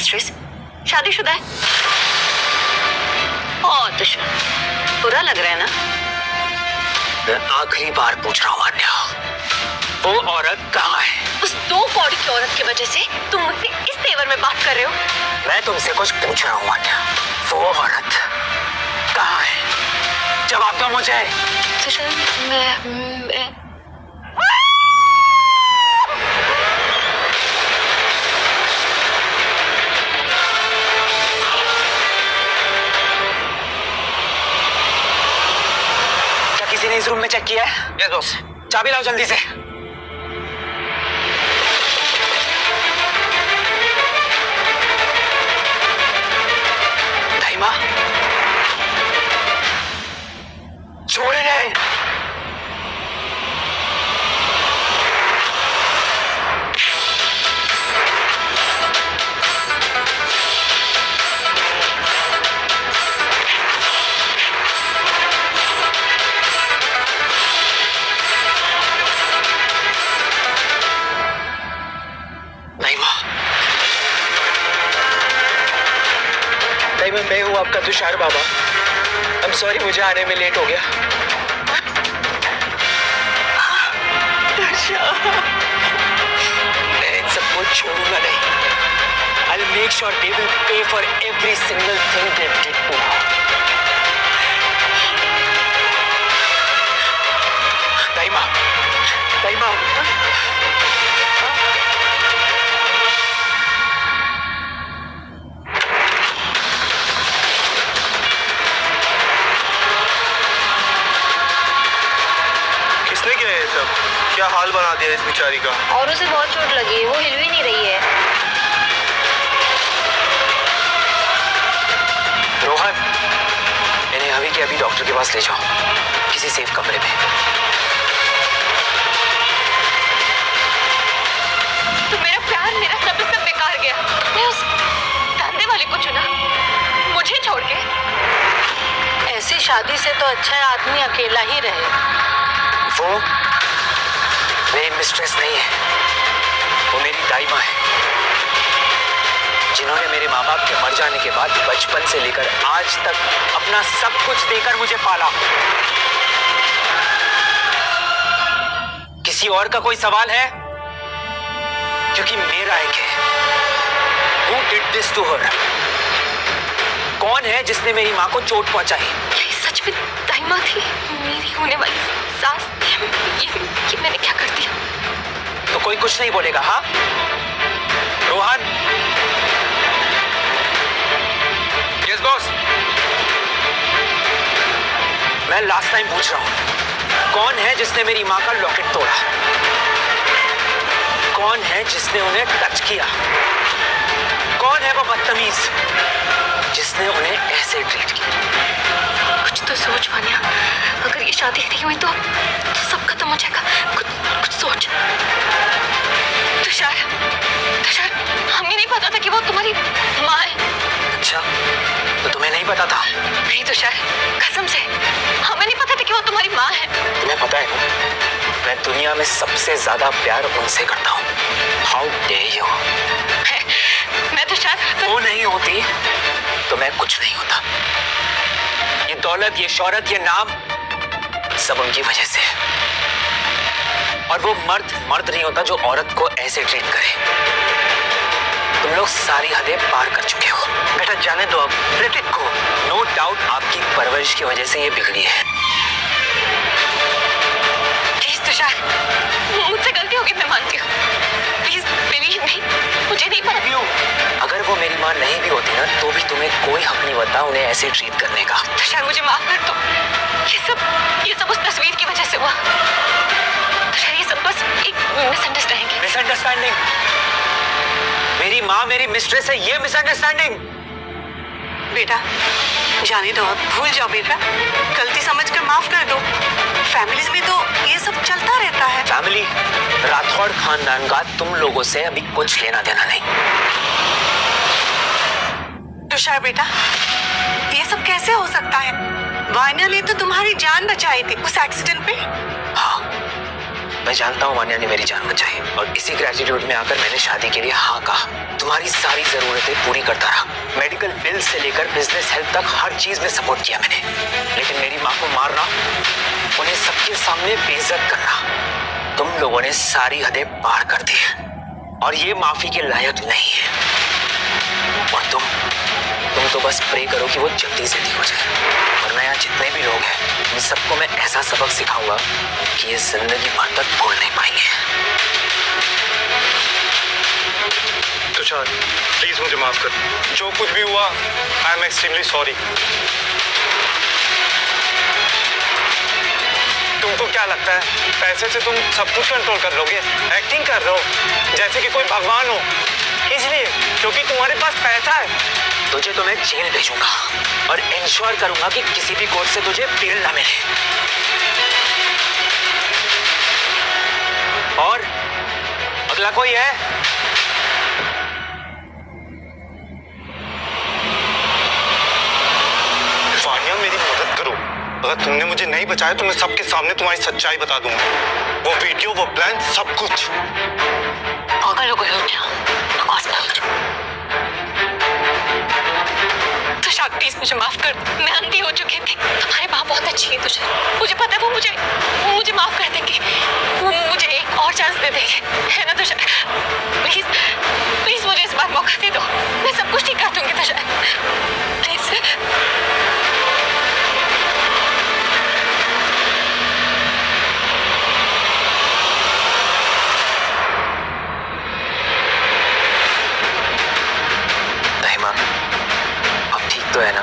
Mistress शादीशुदा है। तो बुरा लग रहा है ना? मैं आखिरी बार पूछ रहा हूँ आन्या, वो औरत कहाँ है? उस 2 कौड़ी की औरत की वजह से तुम मुझसे इस तेवर में बात कर रहे हो? मैं तुमसे कुछ पूछ रहा हूँ आन्या, वो औरत कहाँ है? जवाब दो मुझे। तुषार, मैं किसी ने इस रूम में चेक किया है? Yes boss. चाबी लाओ जल्दी से। दाइमा, छोड़ रहे। मैं हूँ आपका तुषार बाबा। I'm sorry, मुझे आने में लेट हो गया। मैं इन सबको छोड़ूंगा नहीं। I'll make sure they will pay for every single thing they did to me. दाइमा, दाइमा। क्या हाल बना दिया इस बेचारी का। और उसे बहुत चोट लगी है, वो हिल भी नहीं रही है। रोहन, इन्हें अभी के अभी डॉक्टर के पास ले जाओ, किसी सेफ कमरे में। तो मेरा प्यार, मेरा सब बेकार गया। मैं उस धंधे वाले को चुना, मुझे छोड़ के। ऐसी शादी से तो अच्छा है आदमी अकेला ही रहे। वो मेरी मिस्ट्रेस नहीं है, वो मेरी दाइमा है, जिन्होंने मेरे माँ बाप के मर जाने के बाद बचपन से लेकर आज तक अपना सब कुछ देकर मुझे पाला। किसी और का कोई सवाल है? क्योंकि मेरा एक है। Who did this to her? कौन है जिसने मेरी माँ को चोट पहुंचाई? ये सच में दाइमा थी, मेरी होने वाली सास। ये मैंने क्या कर दिया? तो कोई कुछ नहीं बोलेगा? हाँ रोहन। Yes boss. मैं लास्ट टाइम पूछ रहा हूं, कौन है जिसने मेरी माँ का लॉकेट तोड़ा? कौन है जिसने उन्हें टच किया? कौन है वो बदतमीज जिसने उन्हें ऐसे ट्रीट किया? कुछ तो सोच मानिया, अगर ये शादी नहीं हुई तो सब खत्म हो जाएगा। कुछ सोच। तुषार, हमें नहीं पता था कि वो तुम्हारी माँ है। अच्छा, तो तुम्हें नहीं पता था? नहीं तुषार, कसम से हमें नहीं पता था कि वो तुम्हारी माँ है। तुम्हें पता है ना, मैं दुनिया में सबसे ज्यादा प्यार उनसे करता हूँ। How dare you. मैं तुषार, वो नहीं होती तो मैं कुछ नहीं होता। ये दौलत, ये शोहरत, ये नाम सब उनकी वजह से है। और वो मर्द नहीं होता जो औरत को ऐसे ट्रीट करे। तुम लोग सारी हदें पार कर चुके हो। बेटा जाने दो अब ऋतिक को। नो डाउट आपकी परवरिश की वजह से ये बिगड़ी है। प्लीज तुषार, मुझसे गलती होगी, मैं मानती हूँ। प्लीज बिलीव मी, मुझे नहीं पता। अगर वो मेरी माँ नहीं भी होती ना, तो भी तुम्हें कोई हक नहीं बनता उन्हें ऐसे ट्रीट करने का। तुषार मुझे माफ कर दो। ये सब उस तस्वीर की वजह से हुआ। तुषार ये सब बस एक मिसअंडरस्टैंडिंग। मेरी माँ मेरी मिस्ट्रेस है, ये मिसअंडरस्टैंडिंग। बेटा जाने दो, अब भूल जाओ बेटा, गलती समझकर माफ कर दो। फैमिलीज में तो ये सब चलता रहता है। फैमिली, राठौड़ खानदान का तुम लोगों से अभी कुछ लेना देना नहीं। तुषार बेटा, ये सब कैसे हो सकता है? वाइना ने तो तुम्हारी जान बचाई थी उस एक्सीडेंट पे। हाँ, मैं जानता हूँ मान्या ने मेरी जान बचाई और इसी ग्रेटिट्यूड में आकर मैंने शादी के लिए हाँ कहा। तुम्हारी सारी जरूरतें पूरी करता रहा, मेडिकल बिल से लेकर बिजनेस हेल्प तक हर चीज में सपोर्ट किया मैंने। लेकिन मेरी माँ को मारना, उन्हें सबके सामने बेइज्जत करना, तुम लोगों ने सारी हदें पार कर दी और ये माफी के लायक नहीं है। और तुम तो बस प्रे करो कि वो जल्दी से ठीक हो जाए। वरना यहाँ जितने भी लोग हैं उन सबको मैं ऐसा सबक सिखाऊंगा कि ये जिंदगी भर तक भूल नहीं पाएंगे। तुषार प्लीज मुझे माफ कर, जो कुछ भी हुआ आई एम एक्सट्रीमली सॉरी। तुमको क्या लगता है पैसे से तुम सब कुछ कंट्रोल कर लोगे? एक्टिंग कर रहे हो जैसे कि कोई भगवान हो, इसलिए क्योंकि तुम्हारे पास पैसा है। तुझे तो मैं जेल भेजूंगा और इंश्योर करूंगा कि किसी भी कोर्ट से तुझे बेल ना मिले। और अगला कोई है? वानिया मेरी मदद करो, अगर तुमने मुझे नहीं बचाया तो मैं सबके सामने तुम्हारी सच्चाई बता दूंगा। वो वीडियो, वो प्लान, सब कुछ। पागल हो गए हो क्या? बकवास मत करो। तुषार प्लीज मुझे माफ कर, मैं अंधी हो चुकी थी। तुम्हारी माँ बहुत अच्छी है तुषार, मुझे पता है वो मुझे माफ कर देंगे, वो मुझे एक और चांस दे देंगे, है ना तुषार? प्लीज प्लीज मुझे इस बार मौका दे दो, मैं सब कुछ ठीक कर दूंगी तुषार, प्लीज। तो है ना?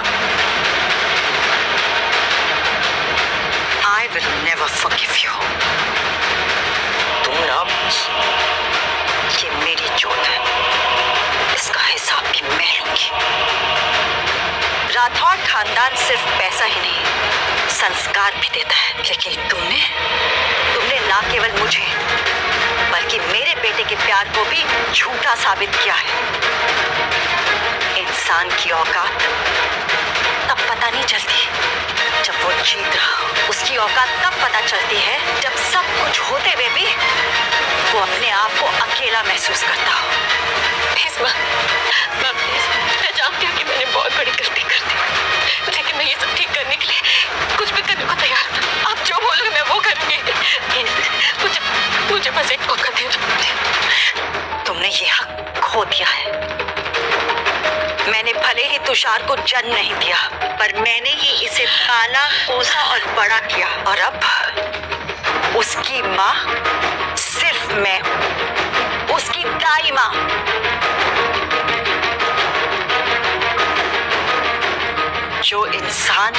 I will never forgive you. तुम ना, ये मेरी चोट है, इसका हिसाब भी मैं लूंगी। राठौड़ खानदान सिर्फ पैसा ही नहीं, संस्कार भी देता है। लेकिन तुमने ना केवल मुझे बल्कि मेरे बेटे के प्यार को भी झूठा साबित किया है। इंसान की औकात तब पता नहीं चलती जब वो जीत रहा, उसकी औकात तब पता चलती है जब सब कुछ होते हुए भी वो अपने आप को अकेला महसूस करता हो। प्लीज माँ, प्लीज, मैं जानती हूँ कि मैंने बहुत बड़ी गलती कर दी, लेकिन मैं ये सब ठीक करने के लिए कुछ भी करने को तैयार हूँ। आप जो बोलोगे मैं वो करूँगी। मुझे बस एक मौका दे दो। तुमने ये हक खो दिया है। मैंने भले ही तुषार को जन्म नहीं दिया, पर मैंने ही इसे पाला, पोसा और बड़ा किया। और अब उसकी माँ सिर्फ मैं हूँ, उसकी दाई माँ। जो इंसान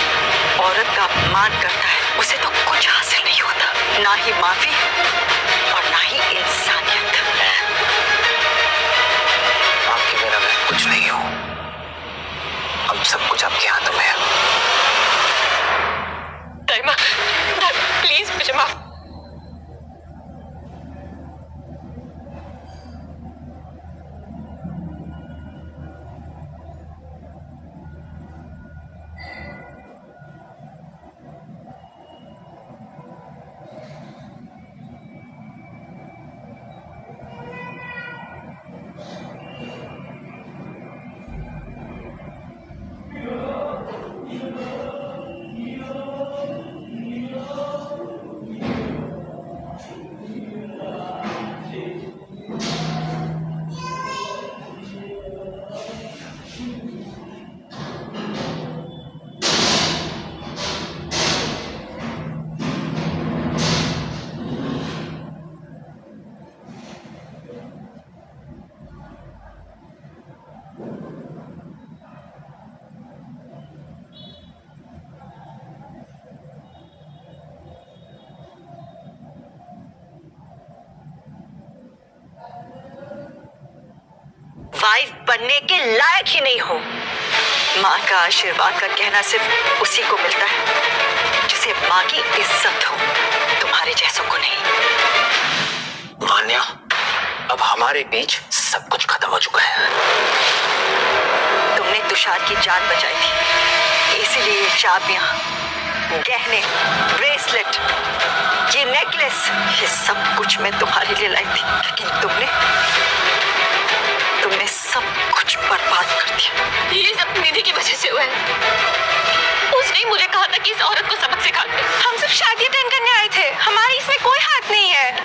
औरत का अपमान करता है उसे तो कुछ हासिल नहीं होता, ना ही माफी और ना ही इंसानियत। आपके बिना मैं कुछ नहीं हूँ, अब सब कुछ आपके हाथों में है। दाइमा, प्लीज मुझे माफ। वाइफ बनने के लायक ही नहीं हो। माँ का आशीर्वाद का कहना सिर्फ उसी को मिलता है जिसे माँ की इज्जत हो, तुम्हारे जैसों को नहीं। मान्या, अब हमारे बीच सब कुछ खत्म हो चुका है। तुमने तुषार की जान बचाई थी, इसीलिए ये चाबियां गहने, ब्रेसलेट, ये नेकलेस, ये सब कुछ मैं तुम्हारे लिए लाई थी, लेकिन तुमने सब कुछ बर्बाद कर दिया। ये सब निधि की वजह से हुआ है। उसने ही मुझे कहा था कि इस औरत को सबक सिखा दे। हम सिर्फ शादी अटेंड करने आए थे, हमारी इसमें कोई हाथ नहीं है।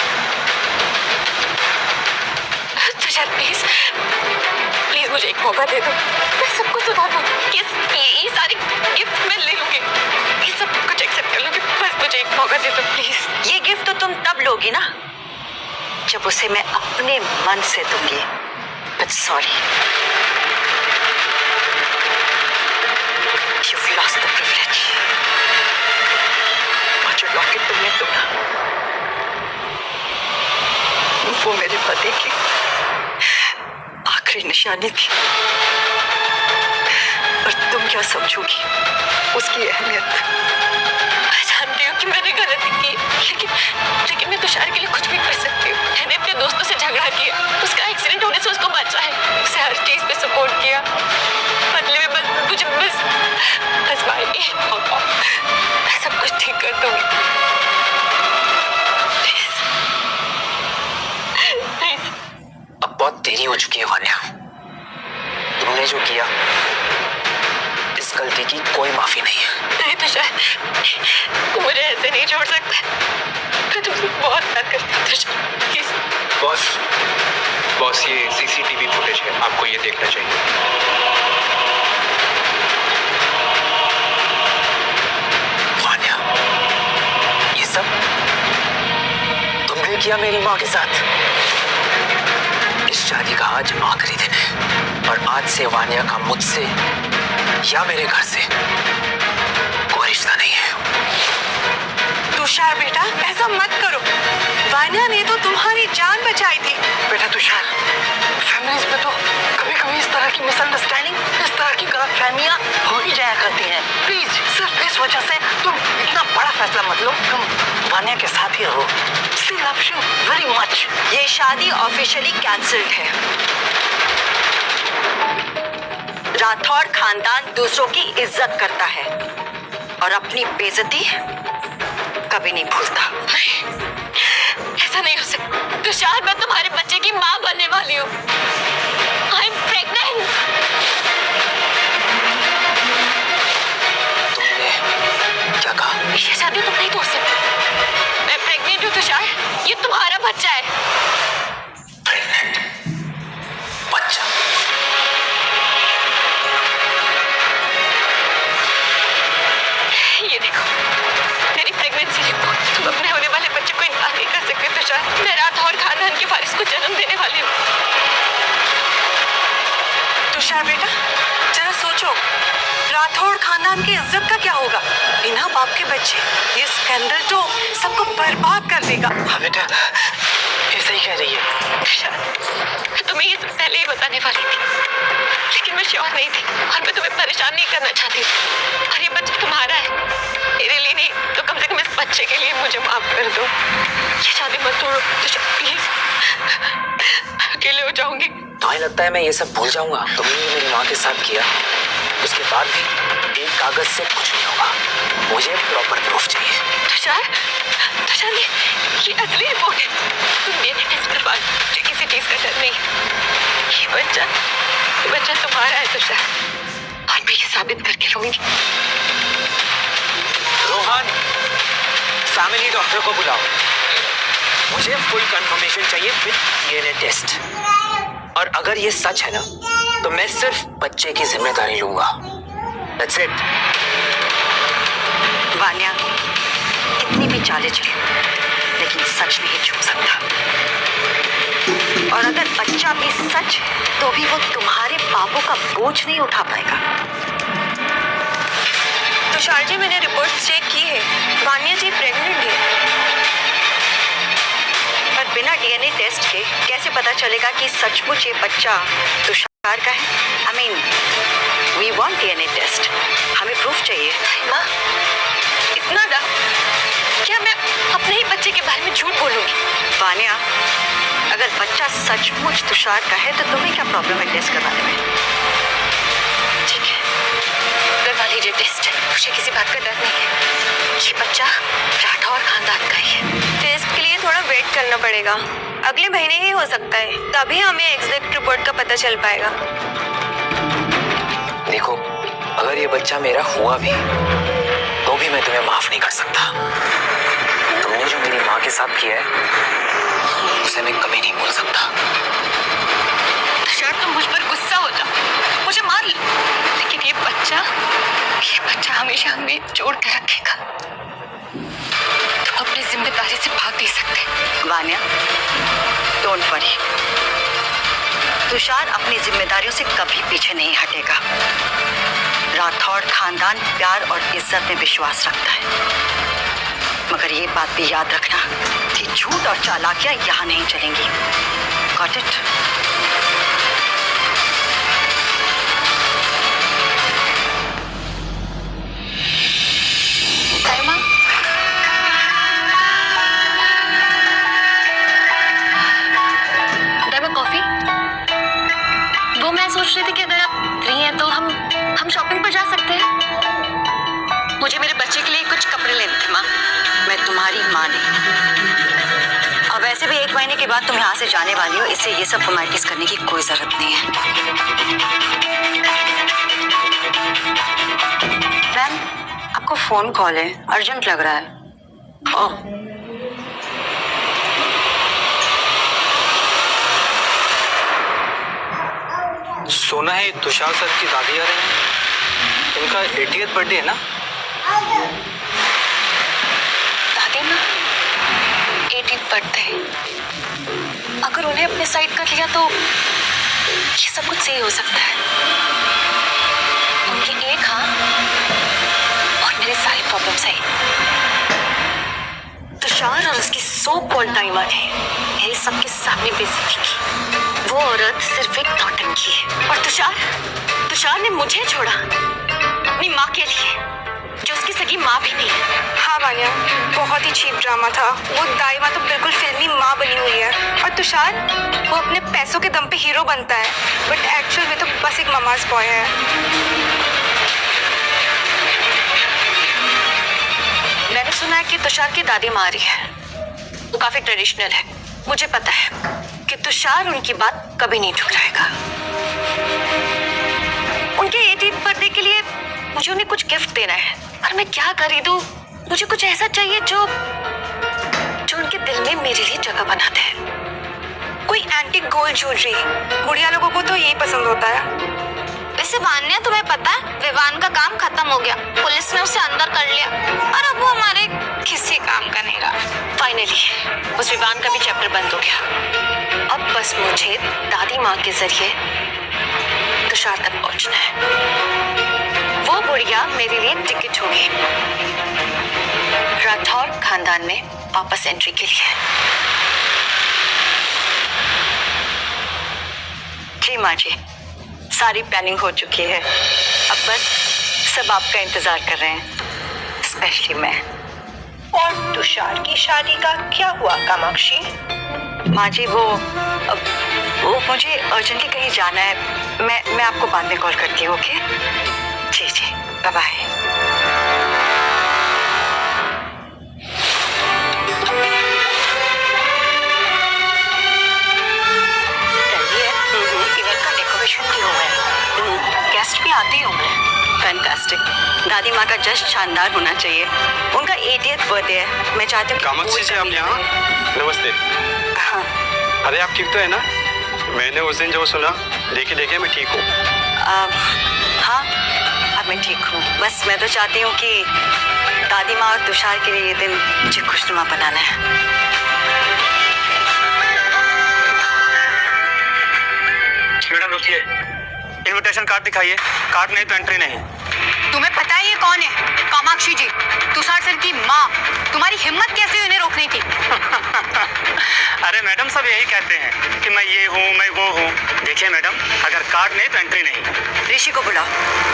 तुषार प्लीज प्लीज मुझे एक मौका दे दो, मैं सब कुछ सुधार दूंगी। ये सारी गिफ्ट मैं ले लूंगी, ये सब कुछ एक्सेप्ट कर लूंगी, बस मुझे एक मौका दे दो प्लीज। ये गिफ्ट तो तुम तब लोगी ना जब उसे मैं अपने मन से दूंगी। But sorry, you've lost the privilege। और जो लॉकेट तुमने तोड़ा, वो मेरे पति की आखिरी निशानी थी। और तुम क्या समझोगी उसकी अहमियत? मैं जानती हूँ कि मैंने गलती की, लेकिन मैं तुषार के लिए कुछ भी कर सकती हूँ। मैंने अपने दोस्तों से झगड़ा किया, उसका एक्सीडेंट होने से उसको बचा है, उसे हर चीज पे सपोर्ट किया। बदले में मुझे बस भाई मैं सब कुछ ठीक कर दूंगी। प्लीज अब बहुत देरी हो चुकी है वान्या। तुमने जो किया, इस गलती की कोई माफी नहीं है। नहीं तुषार, तू मुझे ऐसे नहीं छोड़ सकता। मैं तुमसे बहुत प्यार करती हूँ तुषार, प्लीज। बॉस ये सीसीटीवी फुटेज है, आपको ये देखना चाहिए। वान्या, ये सब तुमने किया मेरी माँ के साथ। इस शादी का आज आखिरी दिन है और आज से वान्या का मुझसे या मेरे घर से कोई रिश्ता नहीं है। तुषार बेटा, ऐसा मत करो। वान्या ने तो तुम्हारी जान बचाई थी। बेटा तुषार, फैमिलीज में तो कभी कभी इस तरह की मिसअंडरस्टैंडिंग, इस तरह की गलतफहमियां हो ही जाया करती हैं। प्लीज सिर्फ इस वजह से तुम इतना बड़ा फैसला मत लो। तुम वान्या के साथ ही रहो। She loves you very much. ये शादी ऑफिशियली कैंसिल्ड है। राठौड़ खानदान दूसरों की इज्जत करता है और अपनी बेइज्जती कभी नहीं भूलता। ऐसा नहीं हो सकता तुषार, मैं तुम्हारे बच्चे की माँ बनने वाली हूँ। I am pregnant. तुमने क्या कहा? ये शादी तुम नहीं तोड़ सकते। मैं प्रेग्नेंट हूँ तुषार, ये तुम्हारा बच्चा है। प्रेग्नेंट बच्चा? ये देखो मेरी प्रेगनेंसी रिपोर्ट। तुम अपने होने वाले बच्चे को इनकार नहीं कर सकते तुषार। मैं राठौड़ खानदान के वारिस को जन्म देने वाली हूँ। तुषार बेटा, जरा सोचो, राठौड़ खानदान की इज्जत का क्या होगा? बिना बाप के बच्चे, ये स्कैंडल तो सबको बर्बाद कर देगा। हाँ बेटा, ये सही कह रही है। तुषार, मैं तुम्हें ये सब पहले ही बताने वाली थी, लेकिन मैं श्योर नहीं थी और मैं तुम्हें परेशान नहीं करना चाहती थी। और ये बच्चा तुम्हारा है, मेरे लिए नहीं तो कम से कम इस बच्चे के लिए मुझे माफ कर दो। ये शादी मत तोड़ो तुषार, प्लीज। अकेले हो जाऊंगी। तुम्हें लगता है मैं ये सब भूल जाऊंगा? तुमने मेरी माँ के साथ किया, उसके बाद भी एक कागज से कुछ नहीं होगा। मुझे प्रॉपर प्रूफ चाहिए। तुषार, तुषार ये असली रिपोर्ट है। तुम डीएनए टेस्ट करवा लो, मुझे किसी चीज का डर नहीं। ये बच्चा तुम्हारा है तुषार, और मैं ये साबित करके रहूंगी। रोहन, फैमिली डॉक्टर को बुलाओ। मुझे फुल कंफर्मेशन चाहिए विद डीएनए टेस्ट। और अगर ये सच है ना, तो मैं सिर्फ बच्चे की जिम्मेदारी लूंगा। That's it. वान्या, कितनी भी चालें चले, लेकिन सच नहीं छुप सकता। और अगर बच्चा भी सच है, तो भी वो तुम्हारे पापों का बोझ नहीं उठा पाएगा। तुषार जी, मैंने रिपोर्ट चेक की है, वान्या जी प्रेग्नेंट है। पर बिना डीएनए टेस्ट के कैसे पता चलेगा कि सचमुच ये बच्चा तुषार का है? I mean, we want DNA test. हमें प्रूफ चाहिए। माँ, इतना डर? क्या मैं अपने ही बच्चे के बारे में झूठ बोलूंगी? वान्या, अगर बच्चा सचमुच तुषार का है, तो तुम्हें क्या प्रॉब्लम है टेस्ट करवाने में? ठीक है, करवा लीजिए टेस्ट। मुझे किसी बात का डर नहीं है। ये बच्चा राठौर खानदान का ही है। टेस्ट के लिए थोड़ा वेट करना पड़ेगा, अगले महीने ही हो सकता है, तभी हमें एग्जैक्ट रिपोर्ट का पता चल पाएगा। देखो, अगर ये बच्चा मेरा हुआ भी तो भी मैं तुम्हें माफ नहीं कर सकता। तुमने जो मेरी माँ के साथ किया है उसे मैं कभी नहीं भूल सकता। तुषार, तुम मुझ पर गुस्सा हो जाओ, मुझे मार लो, लेकिन ये बच्चा हमेशा हमें जोड़ कर रखेगा। तुम अपनी जिम्मेदारी से भाग नहीं सकते। वान्या, डोंट वरी, तुषार अपनी जिम्मेदारियों से कभी पीछे नहीं हटेगा। राठौड़ खानदान प्यार और इज्जत में विश्वास रखता है, मगर ये बात भी याद रखना कि झूठ और चालाकियां यहाँ नहीं चलेंगी। Got it? कॉफी। वो मैं सोच रही थी कि अगर आप फ्री हैं तो हम शॉपिंग पर जा सकते हैं। मुझे मेरे बच्चे के लिए कुछ कपड़े लेने थे माँ। मैं तुम्हारी माँ नहीं, और वैसे भी 1 महीने के बाद तुम यहाँ से जाने वाली हो, इससे ये सब फॉर्मेलिटीज करने की कोई जरूरत नहीं है। मैम, आपको फोन कॉल है, अर्जेंट लग रहा है। ओह, सुना है तुषार सर की दादी आ रही है, उनका 80th बर्थडे है ना? दादी माँ 18th बर्थडे, अगर उन्हें अपने साइड कर लिया तो ये सब कुछ सही हो सकता है। उनकी एक हाँ और मेरी सारी प्रॉब्लम सही। तुषार और उसकी सो कॉल्ड टाइमर ने मेरे सबके सामने बेइज्जती की। वो औरत सिर्फ एक नौटंकी है, और तुषार ने मुझे छोड़ा अपनी माँ के लिए, जो उसकी सगी माँ भी नहीं है। हाँ वान्या, बहुत ही चीप ड्रामा था। वो दाई माँ तो बिल्कुल फिल्मी माँ बनी हुई है, और तुषार वो अपने पैसों के दम पे हीरो बनता है, बट एक्चुअल में तो बस एक ममाज बॉय है। मैंने सुना है कि तुषार की दादी माँ रही है, वो काफी ट्रेडिशनल है। मुझे पता है कि तुषार उनकी बात कभी नहीं ठुकराएगा। उनके 18th बर्थडे के लिए मुझे उन्हें कुछ गिफ्ट देना है, पर मैं क्या खरीदूं? मुझे कुछ ऐसा चाहिए जो उनके दिल में मेरे लिए जगह बना दे। कोई एंटीक गोल्ड ज्वेलरी, बुढ़िया लोगों को तो यही पसंद होता है। वैसे वान्या, तुम्हें पता है विवान का काम खत्म हो गया, पुलिस ने उसे अंदर कर लिया और अब वो हमारे किसी काम का नहीं रहा। फाइनली उस विवान का भी चैप्टर बंद हो गया। अब बस मुझे दादी माँ के जरिए तुषार तक पहुंचना है। वो बुढ़िया मेरे लिए टिकट होगी राठौर खानदान में वापस एंट्री के लिए। जी माँ जी, सारी प्लानिंग हो चुकी है, अब बस सब आपका इंतजार कर रहे हैं, स्पेशली मैं। और तुषार की शादी का क्या हुआ कामाक्षी? माँ जी, वो मुझे अर्जेंटली कहीं जाना है, मैं आपको बाद में कॉल करती हूँ। ओके जी जी, बाय बाय। इवेंट का डेकोरेशन भी हुआ है, गेस्ट भी आते होंगे। फैंटास्टिक। दादी माँ का जश्न शानदार होना चाहिए, उनका 80th बर्थडे है। मैं चाहती हूँ कामाक्षी जी, आप यहाँ? नमस्ते। हाँ अरे आप ठीक तो है ना? मैंने उस दिन जो सुना, देखिए मैं ठीक हूँ। हाँ, अब मैं ठीक हूँ। बस मैं तो चाहती हूँ कि दादी माँ और तुषार के लिए ये दिन मुझे खुशनुमा बनाना है। मैडम रुकिए, इनविटेशन कार्ड दिखाइए। कार्ड नहीं तो एंट्री नहीं। तुम्हें पता है ये कौन है? कामाक्षी जी, तुषार सर की माँ। तुम्हारी हिम्मत कैसे हुई उन्हें रोकने की? अरे मैडम, सब यही कहते हैं कि मैं ये हूँ, मैं वो हूँ। देखिए मैडम, अगर कार्ड नहीं तो एंट्री नहीं। ऋषि को बुलाओ,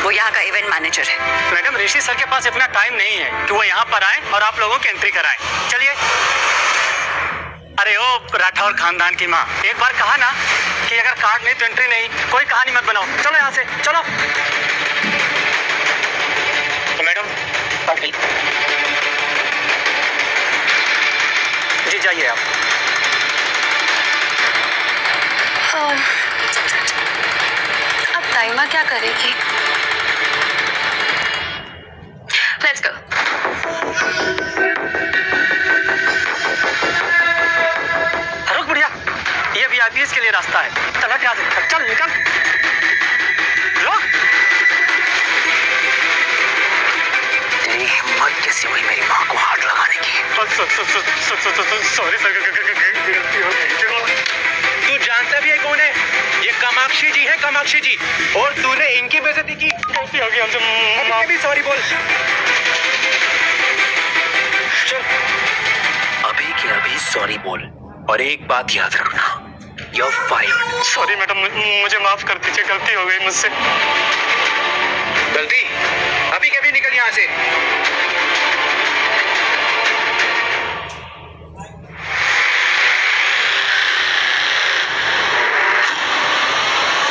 वो यहाँ का इवेंट मैनेजर है। मैडम, ऋषि सर के पास इतना टाइम नहीं है कि वो यहाँ पर आए और आप लोगों की एंट्री कराए। चलिए। अरे ओ राठौर खानदान की माँ, एक बार कहा ना कि अगर कार्ड नहीं तो एंट्री नहीं। कोई कहानी मत बनाओ, चलो यहाँ से चलो। तो मैडम, दाई माँ क्या करेगी? Let's go. रुक बुढ़िया, ये वीआईपीएस के लिए रास्ता है। चला क्या चल निकल। रुक। तेरी हिम्मत कैसी हुई मेरी माँ को हाथ लगाने की? सॉरी सर, गलती हो गई। तू जानता भी है कौन है? ये कामाक्षी जी है, कामाक्षी जी। और तूने इनकी बेइज्जती की। गलती हो गई हमसे, माँ भी सॉरी बोल। चल अभी के अभी सॉरी बोल, और एक बात याद रखना, you're fired। सॉरी मैडम, मुझे माफ कर दीजिए, गलती हो गई मुझसे। जल्दी अभी के अभी निकल यहाँ से।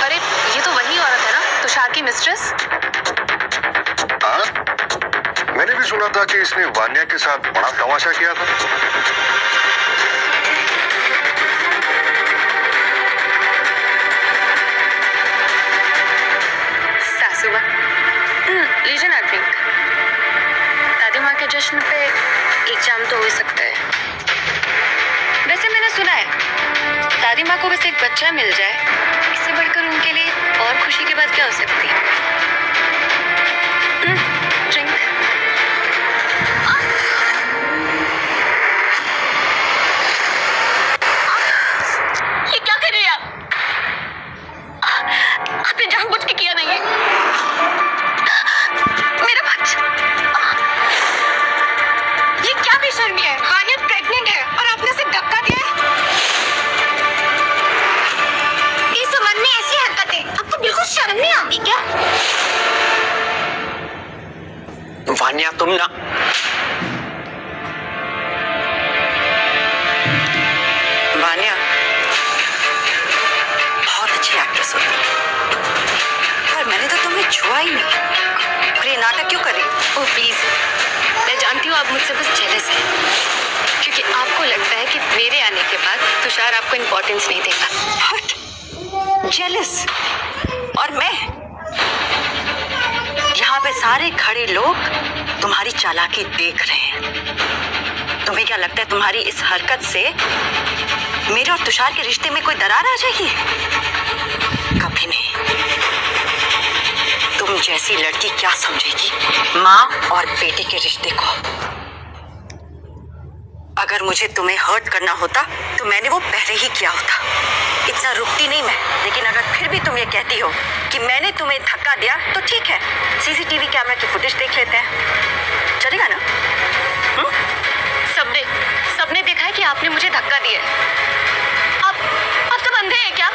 अरे ये तो वही औरत है ना, तुषार की मिस्ट्रेस। हाँ, मैंने भी सुना था कि इसने वान्या के साथ बड़ा तमाशा किया था। सासुआ, लीजिए ना ड्रिंक। दादी माँ के जश्न पे एक जाम तो हो सकता है। वैसे मैंने सुना है दादी माँ को बस एक बच्चा मिल जाए, इससे बढ़कर उनके लिए और खुशी की बात क्या हो सकती है? ड्रिंक। ये क्या कर रही है आप? आपने जानबूझ के किया नहीं है। मेरा बच्चा। ये क्या बेशर्मी है? वान्या प्रेग्नेंट है और आपने उसे धक्का दिया है। इस उम्र में ऐसी हरकतें, आपको बिल्कुल शर्म नहीं आती क्या? वान्या तुम ना, वान्या बहुत अच्छी एक्ट्रेस हो, पर मैंने तो तुम्हें छुआ ही नहीं। और ये नाटक क्यों कर रही हो? ओह प्लीज, मैं जानती हूँ आप मुझसे बस जेलस हैं, क्योंकि आपको लगता है कि मेरे आने के बाद तुषार आपको इम्पोर्टेंस नहीं देगा। हट, जेलस? और मैं? यहाँ पे सारे खड़े लोग तुम्हारी चालाकी देख रहे हैं। तुम्हें क्या लगता है तुम्हारी इस हरकत से मेरे और तुषार के रिश्ते में कोई दरार आ जाएगी? कभी नहीं। तुम जैसी लड़की क्या समझेगी माँ और बेटे के रिश्ते को? अगर मुझे तुम्हें हर्ट करना होता तो मैंने वो पहले ही किया होता। इतना रुकती नहीं मैं, लेकिन अगर फिर भी तुम ये कहती हो कि मैंने तुम्हें धक्का दिया तो ठीक है, सीसीटीवी कैमरा की फुटेज देख लेते हैं, चलेगा ना? सबने देखा है कि आपने मुझे धक्का दिया है। आप सब अंधे हैं क्या?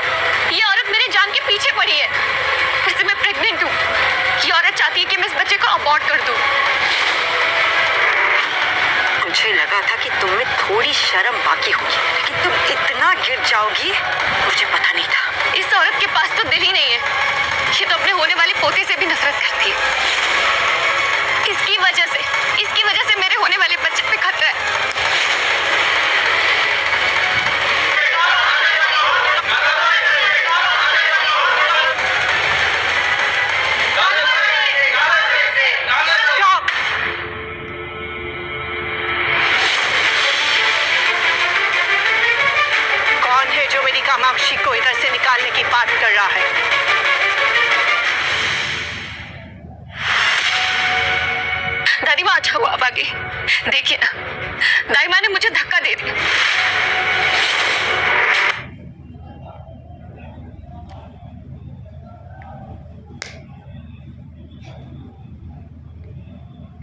ये औरत मेरी जान के पीछे पड़ी है। वैसे मैं प्रेग्नेंट हूँ। ये औरत चाहती है कि मैं इस बच्चे को अबॉर्ट कर दूँ। मुझे लगा था कि तुम में थोड़ी शर्म बाकी होगी, लेकिन तुम इतना गिर जाओगी मुझे पता नहीं था। इस औरत के पास तो दिल ही नहीं है। ये तो अपने होने वाले पोते से भी नफरत करती है। इसकी वजह से मेरे होने वाले बच्चे पे खतरा है। कौन है जो मेरी कामाक्षी को इधर से निकालने की बात कर रहा है? दादी माँ, अच्छा हुआ आप आ गई। देखिए ना, दाई माँ ने मुझे धक्का दे दिया।